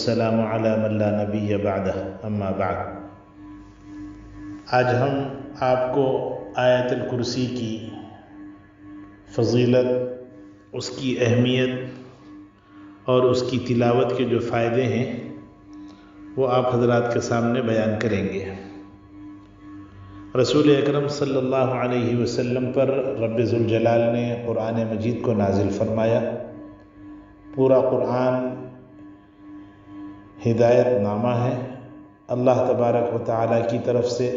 والسلام علی من لا نبی بعدہ اما بعد۔ آج ہم آپ کو آیت الکرسی کی فضیلت، اس کی اہمیت اور اس کی تلاوت کے جو فائدے ہیں وہ آپ حضرات کے سامنے بیان کریں گے۔ رسول اکرم صلی اللہ علیہ وسلم پر رب ذوالجلال نے قرآن مجید کو نازل فرمایا۔ پورا قرآن ہدایت نامہ ہے اللہ تبارک و تعالیٰ کی طرف سے۔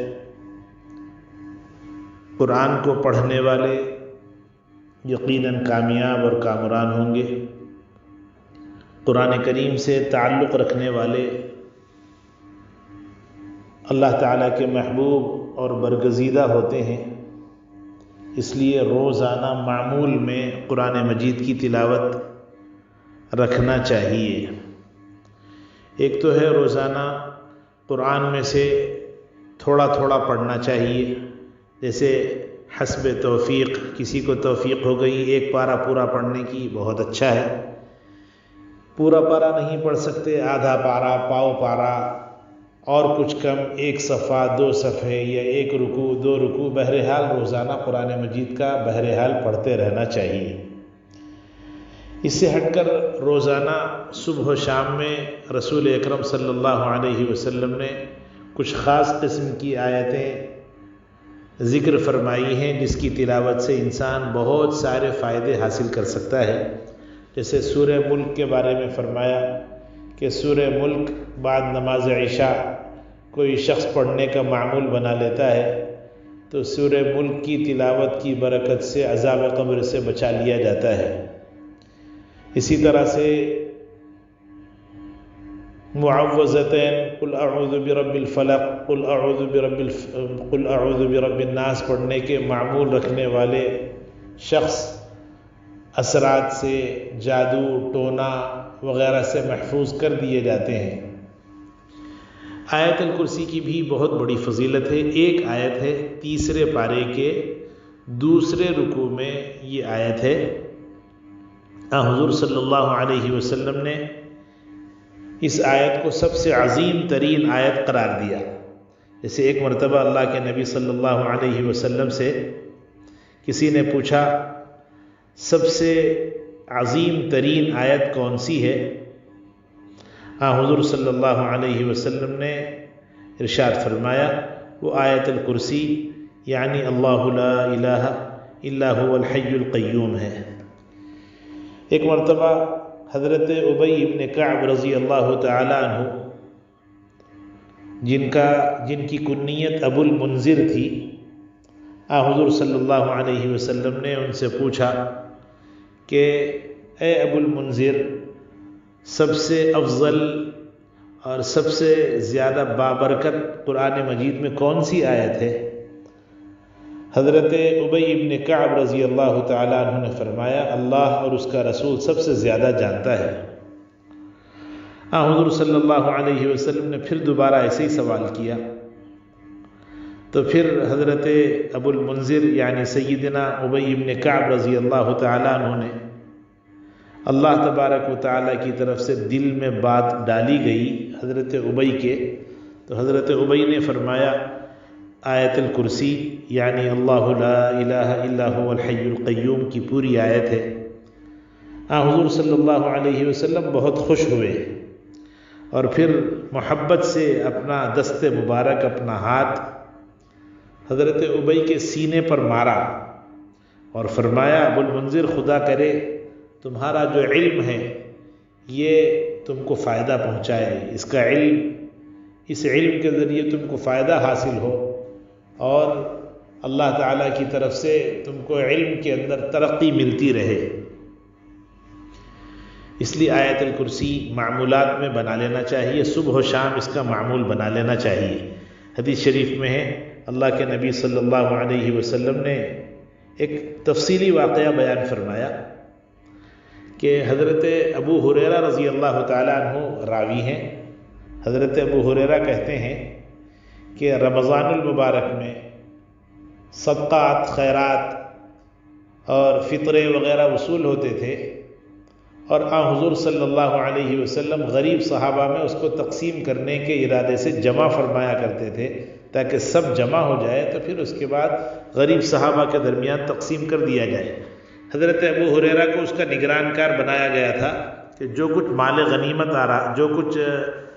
قرآن کو پڑھنے والے یقیناً کامیاب اور کامران ہوں گے۔ قرآن کریم سے تعلق رکھنے والے اللہ تعالیٰ کے محبوب اور برگزیدہ ہوتے ہیں۔ اس لیے روزانہ معمول میں قرآن مجید کی تلاوت رکھنا چاہیے۔ ایک تو ہے روزانہ قرآن میں سے تھوڑا تھوڑا پڑھنا چاہیے، جیسے حسب توفیق، کسی کو توفیق ہو گئی ایک پارہ پورا پڑھنے کی، بہت اچھا ہے۔ پورا پارہ نہیں پڑھ سکتے، آدھا پارہ، پاؤ پارہ اور کچھ کم، ایک صفحہ، 2 صفحے یا 1 رکوع 2 رکوع، بہرحال روزانہ قرآن مجید کا بہرحال پڑھتے رہنا چاہیے۔ اس سے ہٹ کر روزانہ صبح و شام میں رسول اکرم صلی اللہ علیہ وسلم نے کچھ خاص قسم کی آیتیں ذکر فرمائی ہیں جس کی تلاوت سے انسان بہت سارے فائدے حاصل کر سکتا ہے۔ جیسے سورہ ملک کے بارے میں فرمایا کہ سورہ ملک بعد نماز عشاء کوئی شخص پڑھنے کا معمول بنا لیتا ہے تو سورہ ملک کی تلاوت کی برکت سے عذاب قبر سے بچا لیا جاتا ہے۔ اسی طرح سے معوذتین، قل اعوذ برب الفلق، قل اعوذ برب الناس پڑھنے کے معمول رکھنے والے شخص اثرات سے، جادو ٹونا وغیرہ سے محفوظ کر دیے جاتے ہیں۔ آیت الکرسی کی بھی بہت بڑی فضیلت ہے۔ ایک آیت ہے، تیسرے پارے کے دوسرے رکوع میں یہ آیت ہے۔ حضور صلی اللہ علیہ وسلم نے اس آیت کو سب سے عظیم ترین آیت قرار دیا۔ جیسے ایک مرتبہ اللہ کے نبی صلی اللہ علیہ وسلم سے کسی نے پوچھا سب سے عظیم ترین آیت کون سی ہے؟ حضور صلی اللہ علیہ وسلم نے ارشاد فرمایا وہ آیت الکرسی یعنی اللہ لا الہ الا هو الحی القیوم ہے۔ ایک مرتبہ حضرت ابی بن کعب رضی اللہ تعالی عنہ، جن کی کنیت ابو المنذر تھی، حضور صلی اللہ علیہ وسلم نے ان سے پوچھا کہ اے ابو المنذر، سب سے افضل اور سب سے زیادہ بابرکت قرآن مجید میں کون سی آیت ہے؟ حضرت ابی بن کعب رضی اللہ تعالیٰ عنہ نے فرمایا اللہ اور اس کا رسول سب سے زیادہ جانتا ہے۔ حضور صلی اللہ علیہ وسلم نے پھر دوبارہ ایسے ہی سوال کیا تو پھر حضرت ابو المنذر یعنی سیدنا ابی بن کعب رضی اللہ تعالیٰ عنہ نے اللہ تبارک و تعالیٰ کی طرف سے دل میں بات ڈالی گئی حضرت ابی کے، تو حضرت ابی نے فرمایا آیت الکرسی یعنی اللہ لا الہ الا هو الحی القیوم کی پوری آیت ہے۔ حضور صلی اللہ علیہ وسلم بہت خوش ہوئے اور پھر محبت سے اپنا دست مبارک، اپنا ہاتھ حضرت ابی کے سینے پر مارا اور فرمایا ابو المنذر، خدا کرے تمہارا جو علم ہے یہ تم کو فائدہ پہنچائے، اس علم کے ذریعے تم کو فائدہ حاصل ہو اور اللہ تعالیٰ کی طرف سے تم کو علم کے اندر ترقی ملتی رہے۔ اس لیے آیت الکرسی معمولات میں بنا لینا چاہیے، صبح و شام اس کا معمول بنا لینا چاہیے۔ حدیث شریف میں ہے اللہ کے نبی صلی اللہ علیہ وسلم نے ایک تفصیلی واقعہ بیان فرمایا کہ حضرت ابو ہریرہ رضی اللہ تعالیٰ عنہ راوی ہیں۔ حضرت ابو ہریرہ کہتے ہیں کہ رمضان المبارک میں صدقات، خیرات اور فطرے وغیرہ وصول ہوتے تھے اور حضور صلی اللہ علیہ وسلم غریب صحابہ میں اس کو تقسیم کرنے کے ارادے سے جمع فرمایا کرتے تھے تاکہ سب جمع ہو جائے تو پھر اس کے بعد غریب صحابہ کے درمیان تقسیم کر دیا جائے۔ حضرت ابو ہریرہ کو اس کا نگران کار بنایا گیا تھا کہ جو کچھ مال غنیمت آ رہا، جو کچھ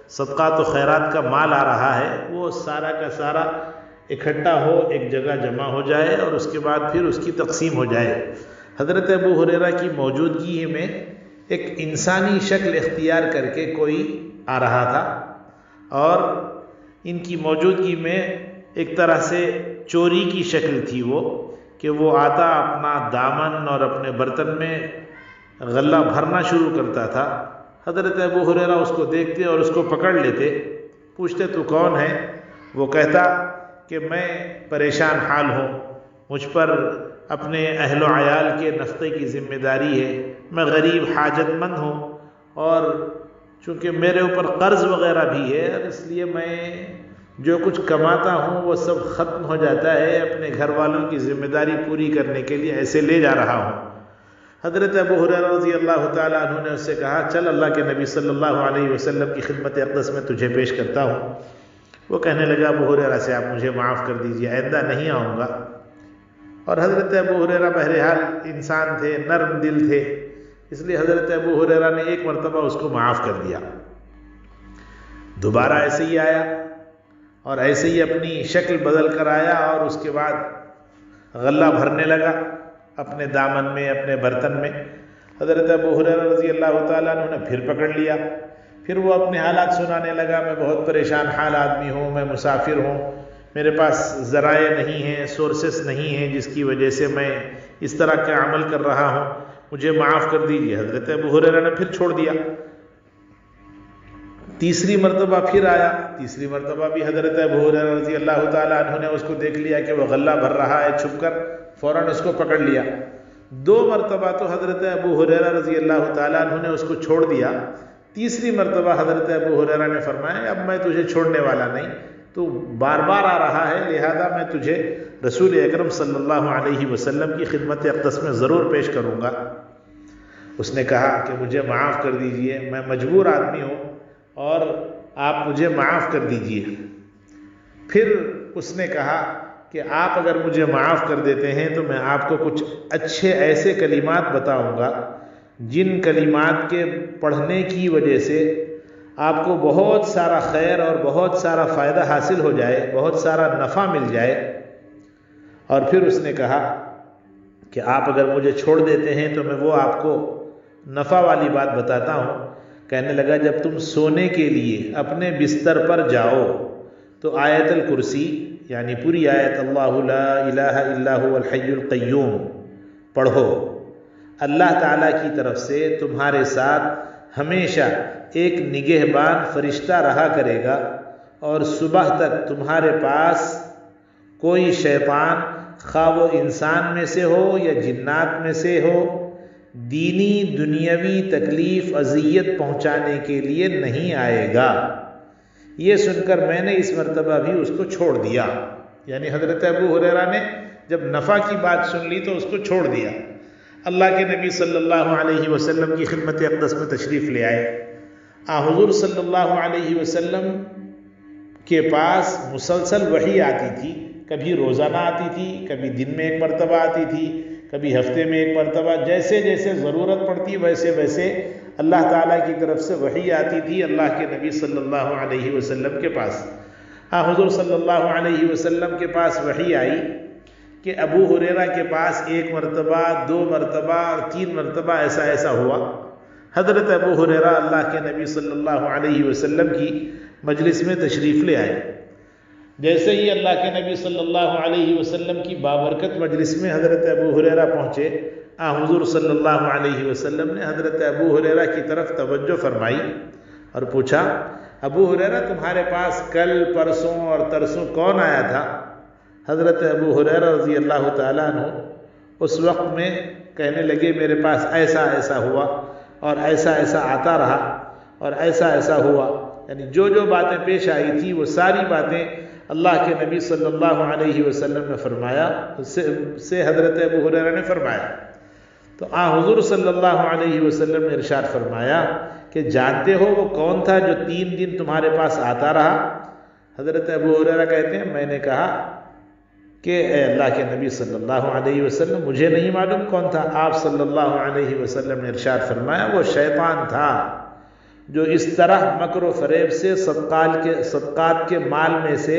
صدقات و خیرات کا مال آ رہا ہے وہ سارا کا سارا اکٹھا ہو، ایک جگہ جمع ہو جائے اور اس کے بعد پھر اس کی تقسیم ہو جائے۔ حضرت ابو ہریرہ کی موجودگی میں ایک انسانی شکل اختیار کر کے کوئی آ رہا تھا اور ان کی موجودگی میں ایک طرح سے چوری کی شکل تھی وہ، کہ وہ آتا اپنا دامن اور اپنے برتن میں غلہ بھرنا شروع کرتا تھا۔ حضرت ابو ہریرہ اس کو دیکھتے اور اس کو پکڑ لیتے، پوچھتے تو کون ہے؟ وہ کہتا کہ میں پریشان حال ہوں، مجھ پر اپنے اہل و عیال کے نفقے کی ذمہ داری ہے، میں غریب حاجت مند ہوں اور چونکہ میرے اوپر قرض وغیرہ بھی ہے اور اس لیے میں جو کچھ کماتا ہوں وہ سب ختم ہو جاتا ہے، اپنے گھر والوں کی ذمہ داری پوری کرنے کے لیے ایسے لے جا رہا ہوں۔ حضرت ابو ہریرہ رضی اللہ تعالیٰ عنہ نے اس سے کہا چل اللہ کے نبی صلی اللہ علیہ وسلم کی خدمت اقدس میں تجھے پیش کرتا ہوں۔ وہ کہنے لگا ابو ہریرہ سے آپ مجھے معاف کر دیجیے، آئندہ نہیں آؤں گا۔ اور حضرت ابو ہریرہ بہرحال انسان تھے، نرم دل تھے، اس لیے حضرت ابو ہریرہ نے ایک مرتبہ اس کو معاف کر دیا۔ دوبارہ ایسے ہی آیا اور ایسے ہی اپنی شکل بدل کر آیا اور اس کے بعد غلہ بھرنے لگا اپنے دامن میں، اپنے برتن میں۔ حضرت ابو ہریرہ رضی اللہ تعالیٰ عنہ نے پھر پکڑ لیا، پھر وہ اپنے حالات سنانے لگا، میں بہت پریشان حال آدمی ہوں، میں مسافر ہوں، میرے پاس ذرائع نہیں ہیں، سورسز نہیں ہیں جس کی وجہ سے میں اس طرح کا عمل کر رہا ہوں، مجھے معاف کر دیجیے۔ حضرت ابو ہریرہ نے پھر چھوڑ دیا۔ تیسری مرتبہ پھر آیا، تیسری مرتبہ بھی حضرت ابو ہریرہ رضی اللہ تعالیٰ عنہ نے اس کو دیکھ لیا کہ وہ غلہ بھر رہا ہے چھپ کر، فوراً اس کو پکڑ لیا۔ دو مرتبہ تو حضرت ابو ہریرہ رضی اللہ تعالیٰ عنہ نے اس کو چھوڑ دیا، تیسری مرتبہ حضرت ابو ہریرہ نے فرمایا اب میں تجھے چھوڑنے والا نہیں، تو بار بار آ رہا ہے، لہذا میں تجھے رسول اکرم صلی اللہ علیہ وسلم کی خدمت اقدس میں ضرور پیش کروں گا۔ اس نے کہا کہ مجھے معاف کر دیجئے، میں مجبور آدمی ہوں اور آپ مجھے معاف کر دیجئے۔ پھر اس نے کہا کہ آپ اگر مجھے معاف کر دیتے ہیں تو میں آپ کو کچھ اچھے ایسے کلمات بتاؤں گا جن کلمات کے پڑھنے کی وجہ سے آپ کو بہت سارا خیر اور بہت سارا فائدہ حاصل ہو جائے، بہت سارا نفع مل جائے۔ اور پھر اس نے کہا کہ آپ اگر مجھے چھوڑ دیتے ہیں تو میں وہ آپ کو نفع والی بات بتاتا ہوں۔ کہنے لگا جب تم سونے کے لیے اپنے بستر پر جاؤ تو آیت الکرسی یعنی پوری آیت اللہ لا الہ الا هو الحی القیوم پڑھو۔ اللہ تعالیٰ کی طرف سے تمہارے ساتھ ہمیشہ ایک نگہبان فرشتہ رہا کرے گا اور صبح تک تمہارے پاس کوئی شیطان، خواہ وہ انسان میں سے ہو یا جنات میں سے ہو، دینی دنیاوی تکلیف اذیت پہنچانے کے لیے نہیں آئے گا۔ یہ سن کر میں نے اس مرتبہ بھی اس کو چھوڑ دیا، یعنی حضرت ابو ہریرہ نے جب نفع کی بات سن لی تو اس کو چھوڑ دیا۔ اللہ کے نبی صلی اللہ علیہ وسلم کی خدمت اقدس میں تشریف لے آئے۔ حضور صلی اللہ علیہ وسلم کے پاس مسلسل وحی آتی تھی، کبھی روزانہ آتی تھی، کبھی دن میں ایک مرتبہ آتی تھی، کبھی ہفتے میں ایک مرتبہ، جیسے جیسے ضرورت پڑتی ویسے ویسے اللہ تعالیٰ کی طرف سے وحی آتی تھی اللہ کے نبی صلی اللہ علیہ وسلم کے پاس۔ حضور صلی اللہ علیہ وسلم کے پاس وحی آئی کہ ابو ہریرہ کے پاس ایک مرتبہ، دو مرتبہ اور تین مرتبہ ایسا ہوا۔ حضرت ابو ہریرہ اللہ کے نبی صلی اللہ علیہ وسلم کی مجلس میں تشریف لے آئے۔ جیسے ہی اللہ کے نبی صلی اللہ علیہ وسلم کی بابرکت مجلس میں حضرت ابو ہریرہ پہنچے، حضور صلی اللہ علیہ وسلم نے حضرت ابو ہریرہ کی طرف توجہ فرمائی اور پوچھا ابو ہریرہ تمہارے پاس کل پرسوں اور ترسوں کون آیا تھا؟ حضرت ابو ہریرہ رضی اللہ تعالیٰ عنہ اس وقت میں کہنے لگے میرے پاس ایسا ہوا اور ایسا آتا رہا اور ایسا ہوا، یعنی جو باتیں پیش آئی تھی وہ ساری باتیں اللہ کے نبی صلی اللہ علیہ وسلم نے فرمایا، سے حضرت ابو ہریرہ نے فرمایا۔ تو حضور صلی اللہ علیہ وسلم نے ارشاد فرمایا کہ جانتے ہو وہ کون تھا جو 3 دن تمہارے پاس آتا رہا؟ حضرت ابو ہریرہ کہتے ہیں میں نے کہا کہ اے اللہ کے نبی صلی اللہ علیہ وسلم مجھے نہیں معلوم کون تھا۔ آپ صلی اللہ علیہ وسلم نے ارشاد فرمایا وہ شیطان تھا جو اس طرح مکر و فریب سے صدقات کے مال میں سے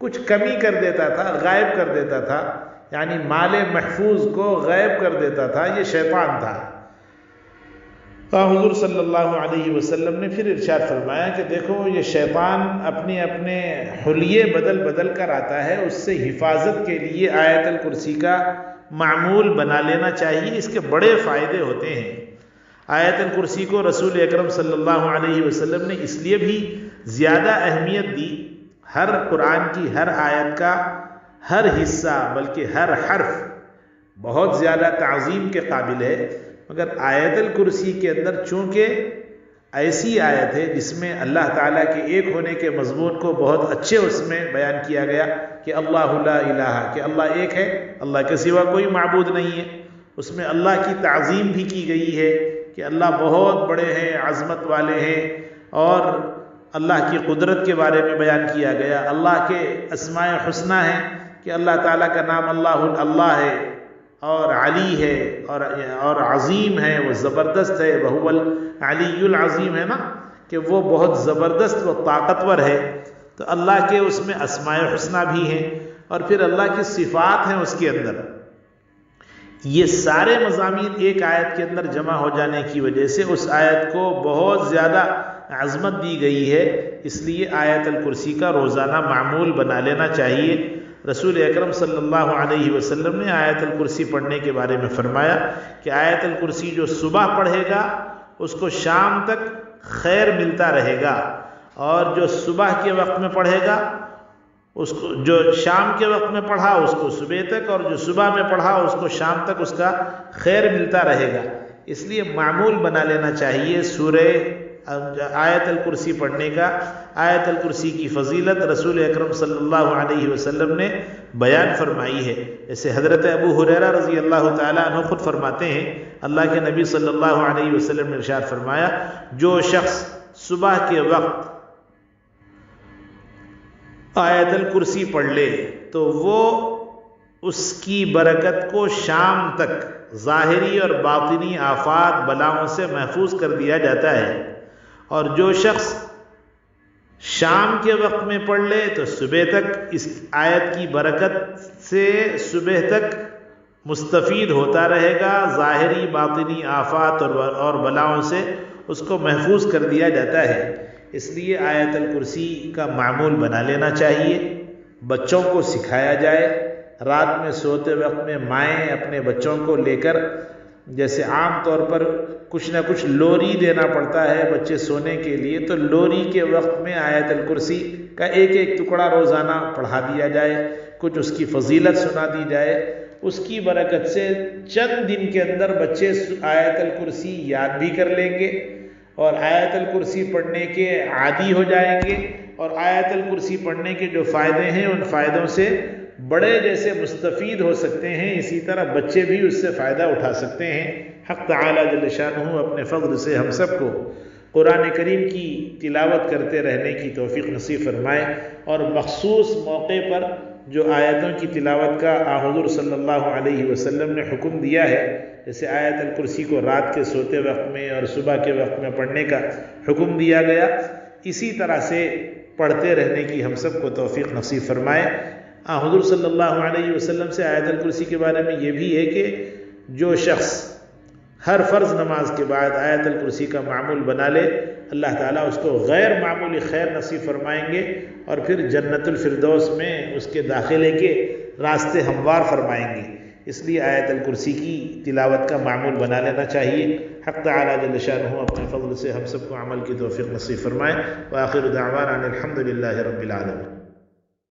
کچھ کمی کر دیتا تھا، غائب کر دیتا تھا، یعنی مال محفوظ کو غائب کر دیتا تھا، یہ شیطان تھا۔ حضور صلی اللہ علیہ وسلم نے پھر ارشاد فرمایا کہ دیکھو یہ شیطان اپنے اپنے حلیے بدل کر آتا ہے، اس سے حفاظت کے لیے آیت الکرسی کا معمول بنا لینا چاہیے، اس کے بڑے فائدے ہوتے ہیں۔ آیت الکرسی کو رسول اکرم صلی اللہ علیہ وسلم نے اس لیے بھی زیادہ اہمیت دی، ہر قرآن کی ہر آیت کا ہر حصہ بلکہ ہر حرف بہت زیادہ تعظیم کے قابل ہے، مگر آیت الکرسی کے اندر چونکہ ایسی آیت ہے جس میں اللہ تعالیٰ کے ایک ہونے کے مضمون کو بہت اچھے اس میں بیان کیا گیا کہ اللہ لا الہ، کہ اللہ ایک ہے، اللہ کے سوا کوئی معبود نہیں ہے، اس میں اللہ کی تعظیم بھی کی گئی ہے کہ اللہ بہت بڑے ہیں، عظمت والے ہیں، اور اللہ کی قدرت کے بارے میں بیان کیا گیا۔ اللہ کے اسماء حسنی ہیں کہ اللہ تعالیٰ کا نام اللہ ہے، اور علی ہے، اور عظیم ہے، وہ زبردست ہے، وہو العلی العظیم ہے نا، کہ وہ بہت زبردست و طاقتور ہے۔ تو اللہ کے اس میں اسماء حسنی بھی ہیں، اور پھر اللہ کی صفات ہیں اس کے اندر۔ یہ سارے مضامین ایک آیت کے اندر جمع ہو جانے کی وجہ سے اس آیت کو بہت زیادہ عظمت دی گئی ہے، اس لیے آیت الکرسی کا روزانہ معمول بنا لینا چاہیے۔ رسول اکرم صلی اللہ علیہ وسلم نے آیت الکرسی پڑھنے کے بارے میں فرمایا کہ آیت الکرسی جو صبح پڑھے گا اس کو شام تک خیر ملتا رہے گا، اور جو صبح کے وقت میں پڑھے گا اس کو، جو شام کے وقت میں پڑھا اس کو صبح تک، اور جو صبح میں پڑھا اس کو شام تک اس کا خیر ملتا رہے گا۔ اس لیے معمول بنا لینا چاہیے سورہ آیت الکرسی پڑھنے کا۔ آیت الکرسی کی فضیلت رسول اکرم صلی اللہ علیہ وسلم نے بیان فرمائی ہے، جیسے حضرت ابو ہریرہ رضی اللہ تعالیٰ عنہ خود فرماتے ہیں اللہ کے نبی صلی اللہ علیہ وسلم نے ارشاد فرمایا جو شخص صبح کے وقت آیت الکرسی پڑھ لے تو وہ اس کی برکت کو شام تک ظاہری اور باطنی آفات بلاؤں سے محفوظ کر دیا جاتا ہے، اور جو شخص شام کے وقت میں پڑھ لے تو صبح تک اس آیت کی برکت سے صبح تک مستفید ہوتا رہے گا، ظاہری باطنی آفات اور بلاؤں سے اس کو محفوظ کر دیا جاتا ہے۔ اس لیے آیت الکرسی کا معمول بنا لینا چاہیے، بچوں کو سکھایا جائے۔ رات میں سوتے وقت میں مائیں اپنے بچوں کو لے کر، جیسے عام طور پر کچھ نہ کچھ لوری دینا پڑتا ہے بچے سونے کے لیے، تو لوری کے وقت میں آیت الکرسی کا ایک ایک ٹکڑا روزانہ پڑھا دیا جائے، کچھ اس کی فضیلت سنا دی جائے۔ اس کی برکت سے چند دن کے اندر بچے آیت الکرسی یاد بھی کر لیں گے، اور آیت الکرسی پڑھنے کے عادی ہو جائیں گے، اور آیت الکرسی پڑھنے کے جو فائدے ہیں ان فائدوں سے بڑے جیسے مستفید ہو سکتے ہیں، اسی طرح بچے بھی اس سے فائدہ اٹھا سکتے ہیں۔ حق تعالیٰ جل شانہ اپنے فضل سے ہم سب کو قرآن کریم کی تلاوت کرتے رہنے کی توفیق نصیب فرمائے، اور مخصوص موقع پر جو آیتوں کی تلاوت کا حضور صلی اللہ علیہ وسلم نے حکم دیا ہے، جیسے آیت الکرسی کو رات کے سوتے وقت میں اور صبح کے وقت میں پڑھنے کا حکم دیا گیا، اسی طرح سے پڑھتے رہنے کی ہم سب کو توفیق نصیب فرمائے۔ حضور صلی اللہ علیہ وسلم سے آیت الکرسی کے بارے میں یہ بھی ہے کہ جو شخص ہر فرض نماز کے بعد آیت الکرسی کا معمول بنا لے، اللہ تعالیٰ اس کو غیر معمولی خیر نصیب فرمائیں گے، اور پھر جنت الفردوس میں اس کے داخلے کے راستے ہموار فرمائیں گے۔ اس لیے آیت الکرسی کی تلاوت کا معمول بنا لینا چاہیے۔ حق تعالیٰ جل شانہ اپنے فضل سے ہم سب کو عمل کی توفیق نصیب فرمائے۔ وآخر دعوانا الحمد للہ رب العالمین۔